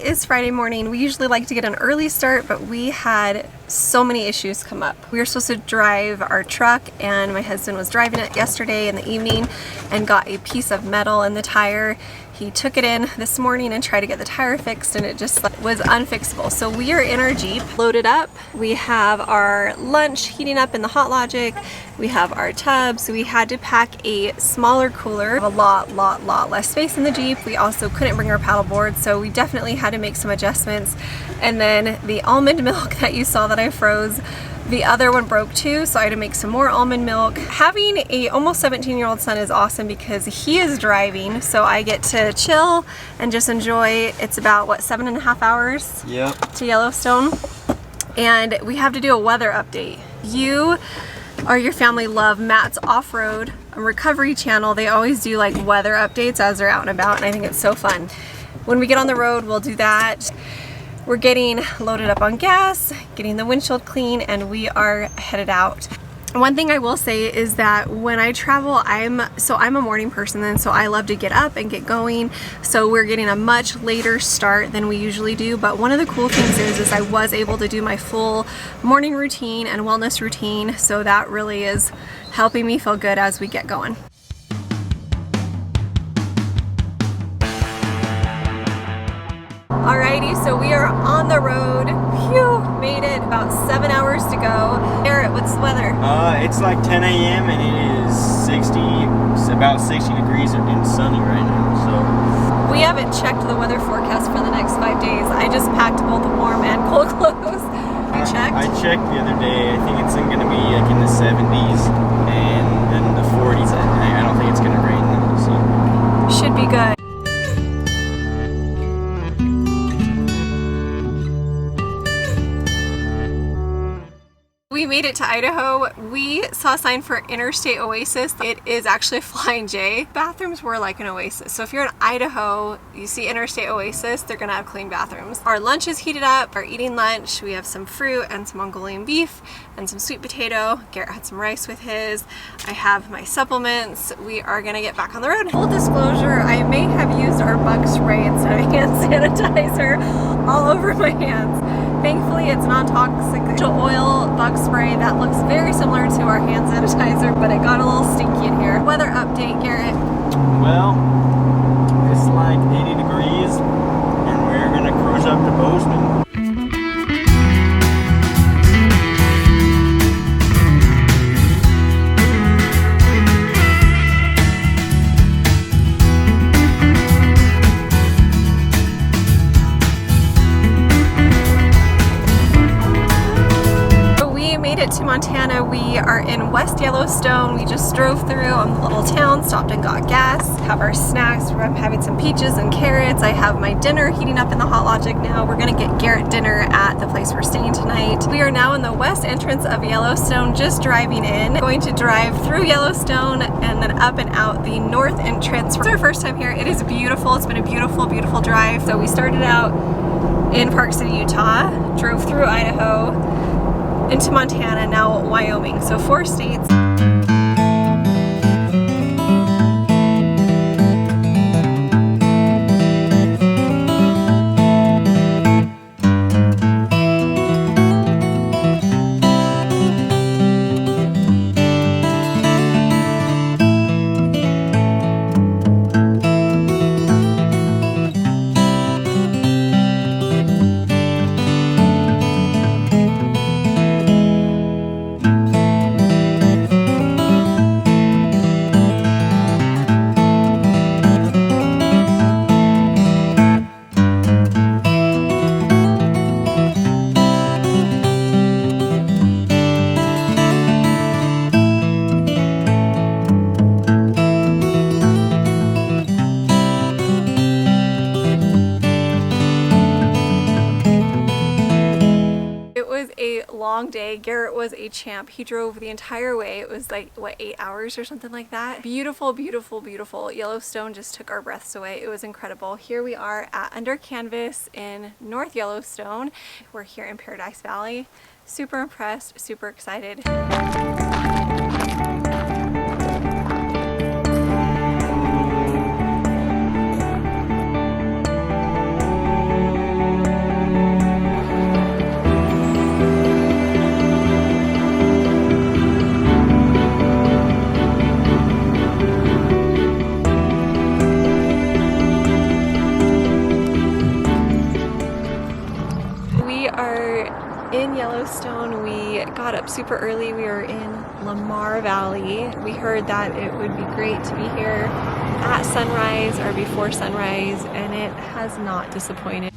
is Friday morning. We usually like to get an early start, but we had so many issues come up. We were supposed to drive our truck, and my husband was driving it yesterday in the evening and got a piece of metal in the tire. He took it in this morning and tried to get the tire fixed, and it just was unfixable. So we are in our Jeep, loaded up. We have our lunch heating up in the Hot Logic. We have our tub, so we had to pack a smaller cooler. A lot less space in the Jeep. We also couldn't bring our paddle board, so we definitely had to make some adjustments. And then the almond milk that you saw that I froze, the other one broke too, so I had to make some more almond milk. Having a almost 17-year-old son is awesome because he is driving, so I get to chill and just enjoy. It's about, what, 7.5 hours to Yellowstone? And we have to do a weather update. You or your family love Matt's Off-Road Recovery channel. They always do like weather updates as they're out and about, and I think it's so fun. When we get on the road, we'll do that. We're getting loaded up on gas, getting the windshield clean, and we are headed out. One thing I will say is that when I travel, I'm a morning person then, so I love to get up and get going. So we're getting a much later start than we usually do. But one of the cool things is I was able to do my full morning routine and wellness routine. So that really is helping me feel good as we get going. Alrighty, so we are on the road. Phew, made it. About 7 hours to go. Garrett, what's the weather? It's like 10 a.m. and it is about 60 degrees and sunny right now. So we haven't checked the weather forecast for the next 5 days. I just packed both warm and cold clothes. You checked? I checked the other day. I think it's going to be like in the 70s and then the 40s. I don't think it's going to rain though, so should be good. We made it to Idaho. We saw a sign for Interstate Oasis. It is actually a Flying J. Bathrooms were like an oasis. So if you're in Idaho, you see Interstate Oasis, they're gonna have clean bathrooms. Our lunch is heated up. We're eating lunch. We have some fruit and some Mongolian beef and some sweet potato. Garrett had some rice with his. I have my supplements. We are gonna get back on the road. Full disclosure, I may have used our bug spray instead of hand sanitizer all over my hands. Thankfully, it's non-toxic oil bug spray that looks very similar to our hand sanitizer, but it got a little stinky in here. Weather update, Garrett. Well, it's like 80 degrees, and we're gonna cruise up to Bozeman. To Montana. We are in West Yellowstone. We just drove through the little town, stopped and got gas, have our snacks. I'm having some peaches and carrots. I have my dinner heating up in the Hot Logic now. We're gonna get Garrett dinner at the place we're staying tonight. We are now in the west entrance of Yellowstone, just driving in. Going to drive through Yellowstone and then up and out the north entrance. It's our first time here. It is beautiful. It's been a beautiful drive. So we started out in Park City, Utah, drove through Idaho, into Montana, now Wyoming. So 4 states. Long day. Garrett was a champ. He drove the entire way. It was like, what, 8 hours or something like that. Beautiful. Yellowstone just took our breaths away. It was incredible. Here we are at Under Canvas in North Yellowstone. We're here in Paradise Valley. Super impressed, super excited. up super early. We were in Lamar Valley. We heard that it would be great to be here at sunrise or before sunrise, and it has not disappointed.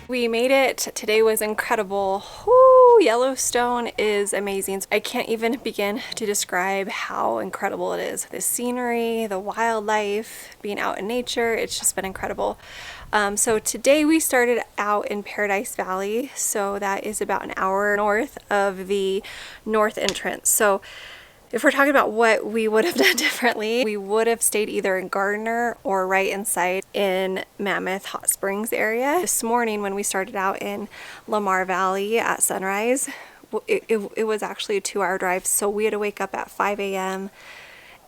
We made it. Today was incredible. Woo, Yellowstone is amazing. I can't even begin to describe how incredible it is. The scenery, the wildlife, being out in nature, it's just been incredible. So today we started out in Paradise Valley. So that is about an hour north of the north entrance. So if we're talking about what we would have done differently, we would have stayed either in Gardner or right inside in Mammoth Hot Springs area. This morning when we started out in Lamar Valley at sunrise, it was actually a 2-hour drive. So we had to wake up at 5 a.m.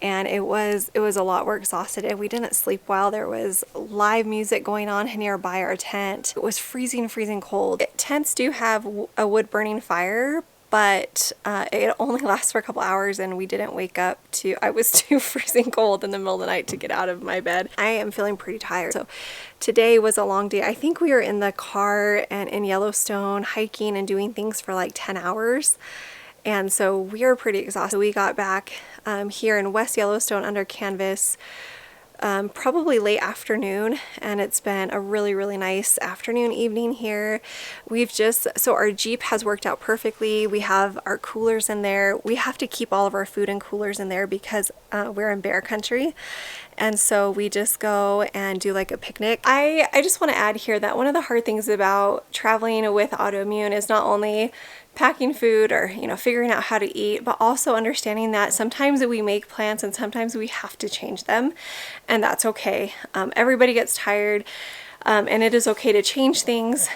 and it was a lot. We're exhausted and we didn't sleep well. There was live music going on nearby our tent. It was freezing cold. Tents do have a wood burning fire, but it only lasts for a couple hours and we didn't wake up I was too freezing cold in the middle of the night to get out of my bed. I am feeling pretty tired. So today was a long day. I think we were in the car and in Yellowstone hiking and doing things for like 10 hours. And so we were pretty exhausted. We got back here in West Yellowstone under canvas probably late afternoon, and it's been a really nice afternoon, evening here. So our Jeep has worked out perfectly. We have our coolers in there. We have to keep all of our food in coolers in there because we're in bear country. And so we just go and do like a picnic. I just want to add here that one of the hard things about traveling with Autoimmune is not only packing food or figuring out how to eat, but also understanding that sometimes we make plans and sometimes we have to change them, and that's okay. Everybody gets tired, and it is okay to change things.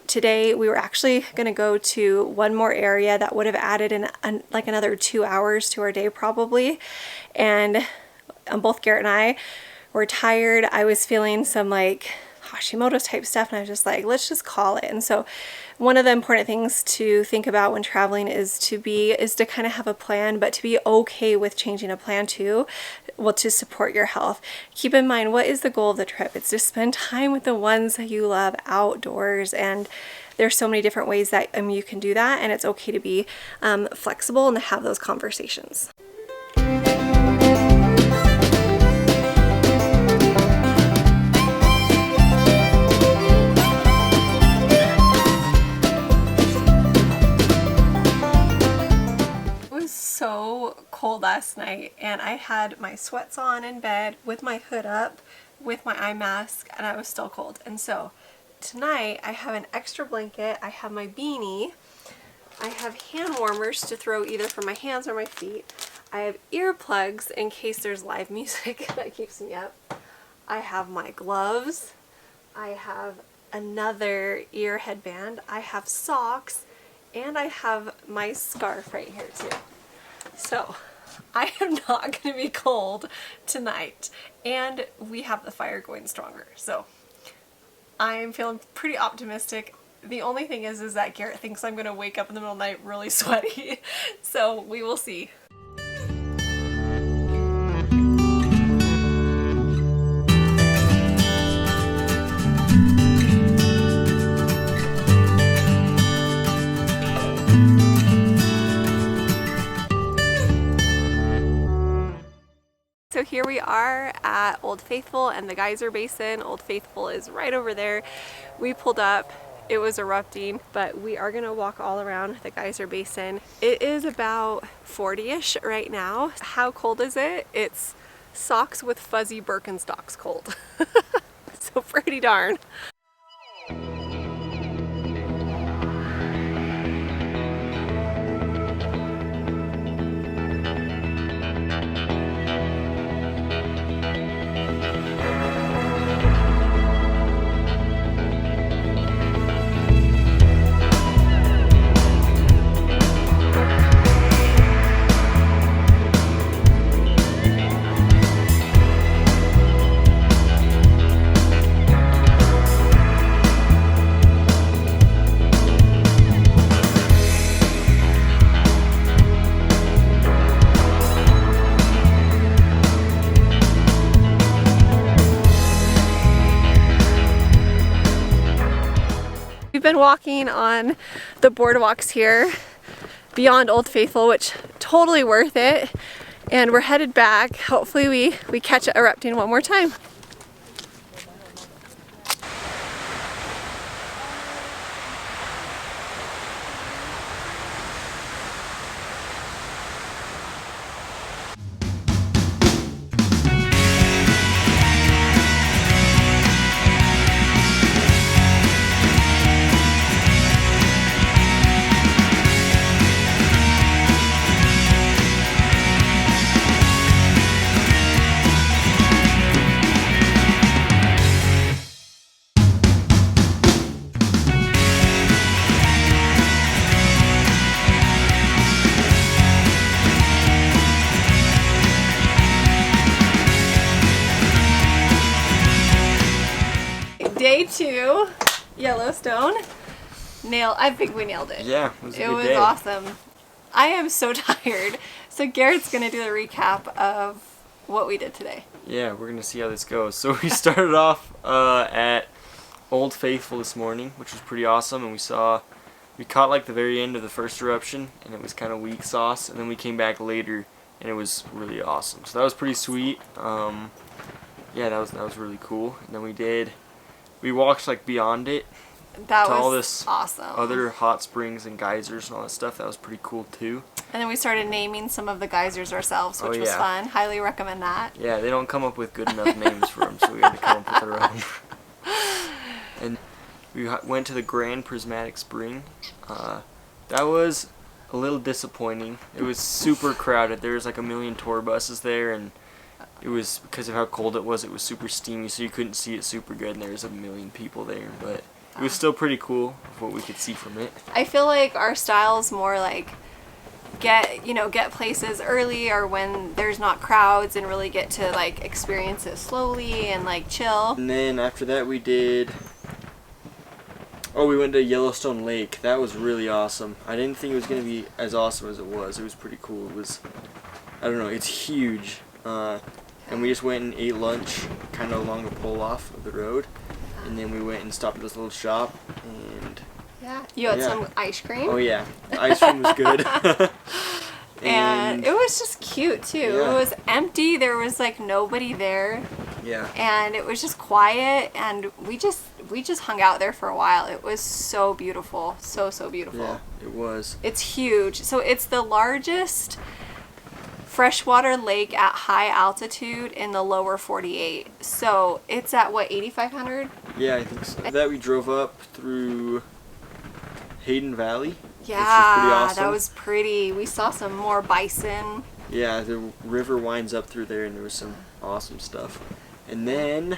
Today we were actually going to go to one more area that would have added like another 2 hours to our day probably, and both Garrett and I were tired. I was feeling some like Hashimoto's type stuff, and I was just like, let's just call it. And so one of the important things to think about when traveling is to kind of have a plan, but to be okay with changing a plan too, to support your health. Keep in mind, what is the goal of the trip? It's to spend time with the ones that you love outdoors, and there's so many different ways that you can do that, and it's okay to be flexible and to have those conversations. So cold last night, and I had my sweats on in bed with my hood up with my eye mask, and I was still cold. And so tonight I have an extra blanket, I have my beanie, I have hand warmers to throw either for my hands or my feet, I have earplugs in case there's live music that keeps me up, I have my gloves, I have another ear headband, I have socks, and I have my scarf right here too. So I am not going to be cold tonight, and we have the fire going stronger. So I'm feeling pretty optimistic. The only thing is that Garrett thinks I'm going to wake up in the middle of the night really sweaty. So we will see. here we are at Old Faithful and the geyser basin. Old Faithful is right over there. We pulled up, it was erupting, but we are gonna walk all around the geyser basin. It is about 40-ish right now. How cold is it? It's socks with fuzzy Birkenstocks cold. So pretty darn. We've been walking on the boardwalks here beyond Old Faithful, which totally worth it. And we're headed back. Hopefully we catch it erupting one more time. Day 2, Yellowstone. I think we nailed it. Yeah, it was a good It was day. awesome. I am so tired. So Garrett's gonna do the recap of what we did today. Yeah, we're gonna see how this goes. So we started off at Old Faithful this morning, which was pretty awesome, and we caught like the very end of the first eruption, and it was kind of weak sauce, and then we came back later, and it was really awesome. So that was pretty sweet. Yeah, that was really cool. And then we walked like beyond it That to was all this awesome. other hot springs and geysers and all that stuff. That was pretty cool too. And then we started naming some of the geysers ourselves, which Oh, was yeah. fun. Highly recommend that. Yeah, they don't come up with good enough names for them, so we had to come up with our own. And we went to the Grand Prismatic Spring. That was a little disappointing. It was super crowded. There was like a million tour buses there, and it was, because of how cold it was super steamy, so you couldn't see it super good, and there was a million people there, but it was still pretty cool of what we could see from it. I feel like our style's more like get places early or when there's not crowds and really get to like experience it slowly and like chill. And then after that we went to Yellowstone Lake. That was really awesome. I didn't think it was going to be as awesome as it was. It was pretty cool. It was, I don't know, it's huge. And we just went and ate lunch kind of along the pull-off of the road. And then we went and stopped at this little shop. And Yeah. You had Yeah. some ice cream. oh yeah, the ice cream was good. And it was just cute too. Yeah. It was empty. There was like nobody there. Yeah. And it was just quiet, and we just hung out there for a while. It was so beautiful. So beautiful. Yeah, it was. It's huge. So it's the largest freshwater lake at high altitude in the lower 48. So it's at what, 8,500? Yeah, I think so. After that we drove up through Hayden Valley. Yeah, which was pretty awesome. that was pretty. We saw some more bison. Yeah, the river winds up through there, and there was some awesome stuff. And then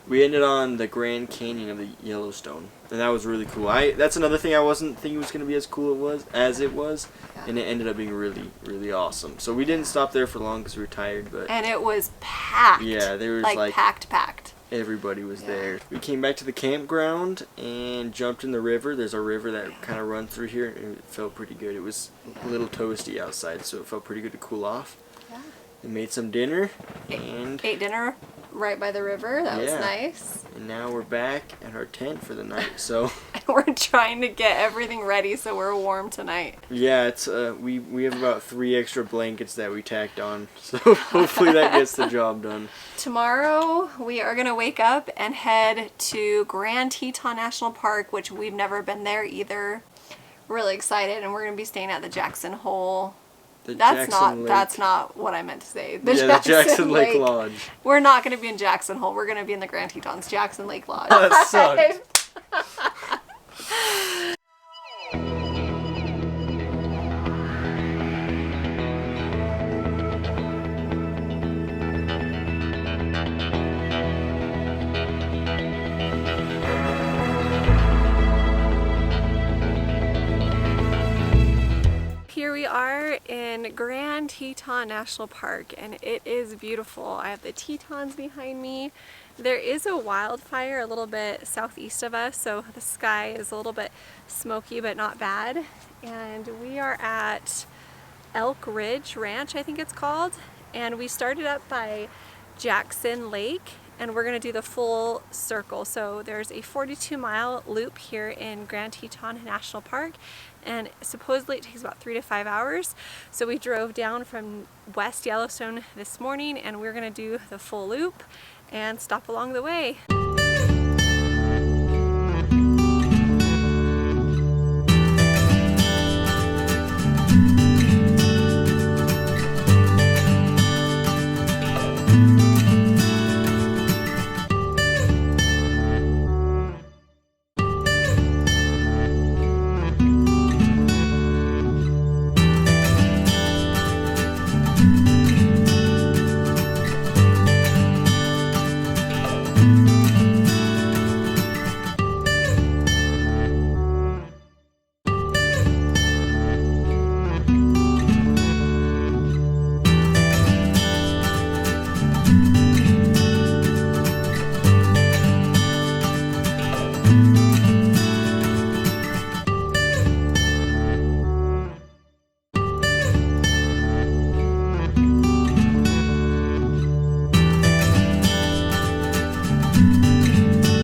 we ended on the Grand Canyon of the Yellowstone, and that was really cool. That's another thing I wasn't thinking was going to be as cool as it was, and it ended up being really, really awesome. So we didn't stop there for long because we were tired, but And it was packed. yeah, there was like packed. everybody was there. We came back to the campground and jumped in the river. There's a river that kind of runs through here, and it felt pretty good. It was a little toasty outside, so it felt pretty good to cool off. Yeah. We made some dinner and Ate dinner right by the river. That was Yeah. nice. And now we're back at our tent for the night. So We're trying to get everything ready so we're warm tonight. yeah, it's we have about 3 extra blankets that we tacked on. So hopefully that gets the job done. Tomorrow we are gonna wake up and head to Grand Teton National Park, which we've never been there either. Really excited, and we're gonna be staying at the Jackson Hole. That's not what I meant to say. The Jackson Lake Lodge. We're not gonna be in Jackson Hole. We're gonna be in the Grand Tetons, Jackson Lake Lodge. Oh, that sucked. Here we are in Grand Teton National Park, and it is beautiful. I have the Tetons behind me. There is a wildfire a little bit southeast of us, so the sky is a little bit smoky but not bad. And we are at Elk Ridge Ranch, I think it's called, and we started up by Jackson Lake, and we're going to do the full circle. So there's a 42-mile loop here in Grand Teton National Park, and supposedly it takes about 3 to 5 hours. So we drove down from West Yellowstone this morning, and we're going to do the full loop and stop along the way.